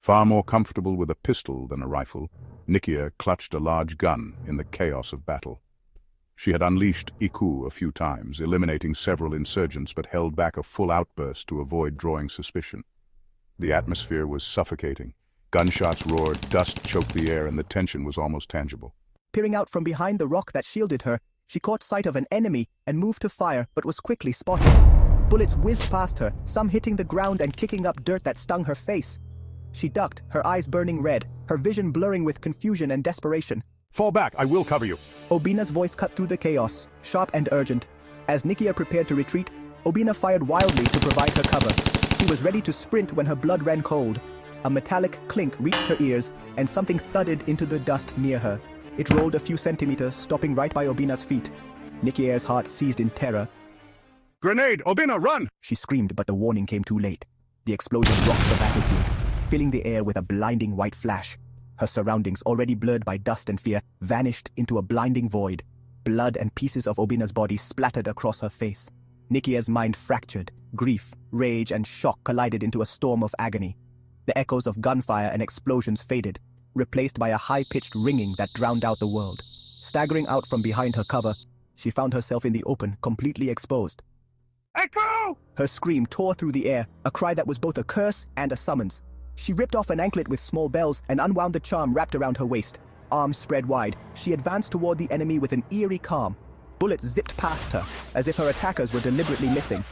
Far more comfortable with a pistol than a rifle, Nikia clutched a large gun in the chaos of battle. She had unleashed Iku a few times, eliminating several insurgents, but held back a full outburst to avoid drawing suspicion. The atmosphere was suffocating. Gunshots roared, dust choked the air, and the tension was almost tangible. Peering out from behind the rock that shielded her, she caught sight of an enemy and moved to fire, but was quickly spotted. Bullets whizzed past her, some hitting the ground and kicking up dirt that stung her face. She ducked, her eyes burning red, her vision blurring with confusion and desperation. "Fall back, I will cover you." Obina's voice cut through the chaos, sharp and urgent. As Nikia prepared to retreat, Obina fired wildly to provide her cover. She was ready to sprint when her blood ran cold. A metallic clink reached her ears, and something thudded into the dust near her. It rolled a few centimeters, stopping right by Obina's feet. Nikia's heart seized in terror. "Grenade! Obina, run!" She screamed, but the warning came too late. The explosion rocked the battlefield, filling the air with a blinding white flash. Her surroundings, already blurred by dust and fear, vanished into a blinding void. Blood and pieces of Obina's body splattered across her face. Nikia's mind fractured. Grief, rage, and shock collided into a storm of agony. The echoes of gunfire and explosions faded, replaced by a high-pitched ringing that drowned out the world. Staggering out from behind her cover, she found herself in the open, completely exposed. "Echo!" Her scream tore through the air, a cry that was both a curse and a summons. She ripped off an anklet with small bells and unwound the charm wrapped around her waist. Arms spread wide, she advanced toward the enemy with an eerie calm. Bullets zipped past her, as if her attackers were deliberately missing.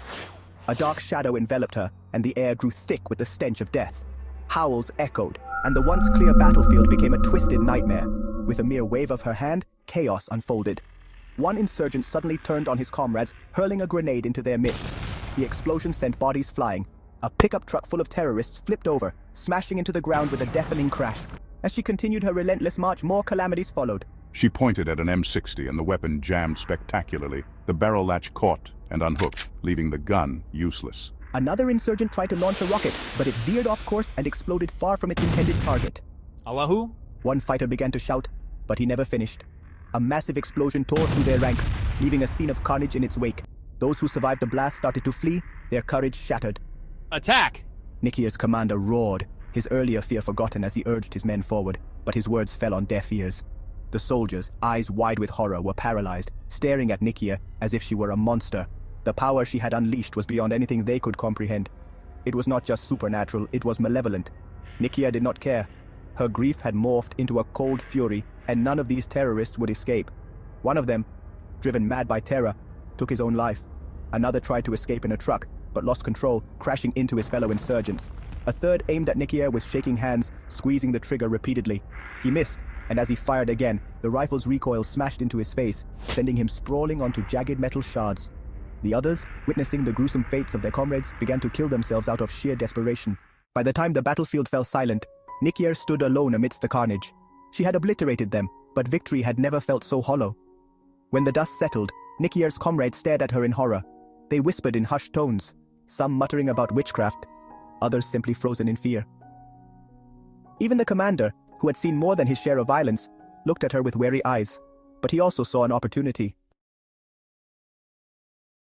A dark shadow enveloped her, and the air grew thick with the stench of death. Howls echoed, and the once clear battlefield became a twisted nightmare. With a mere wave of her hand, chaos unfolded. One insurgent suddenly turned on his comrades, hurling a grenade into their midst. The explosion sent bodies flying. A pickup truck full of terrorists flipped over, smashing into the ground with a deafening crash. As she continued her relentless march, more calamities followed. She pointed at an M60 and the weapon jammed spectacularly. The barrel latch caught and unhooked, leaving the gun useless. Another insurgent tried to launch a rocket, but it veered off course and exploded far from its intended target. "Allahu?" One fighter began to shout, but he never finished. A massive explosion tore through their ranks, leaving a scene of carnage in its wake. Those who survived the blast started to flee, their courage shattered. "Attack!" Nikia's commander roared, his earlier fear forgotten as he urged his men forward, but his words fell on deaf ears. The soldiers, eyes wide with horror, were paralyzed, staring at Nikia as if she were a monster. The power she had unleashed was beyond anything they could comprehend. It was not just supernatural, it was malevolent. Nikia did not care. Her grief had morphed into a cold fury, and none of these terrorists would escape. One of them, driven mad by terror, took his own life. Another tried to escape in a truck, but lost control, crashing into his fellow insurgents. A third aimed at Nikia with shaking hands, squeezing the trigger repeatedly. He missed, and as he fired again, the rifle's recoil smashed into his face, sending him sprawling onto jagged metal shards. The others, witnessing the gruesome fates of their comrades, began to kill themselves out of sheer desperation. By the time the battlefield fell silent, Nikia stood alone amidst the carnage. She had obliterated them, but victory had never felt so hollow. When the dust settled, Nikia's comrades stared at her in horror. They whispered in hushed tones, some muttering about witchcraft, others simply frozen in fear. Even the commander, who had seen more than his share of violence, looked at her with wary eyes, but he also saw an opportunity.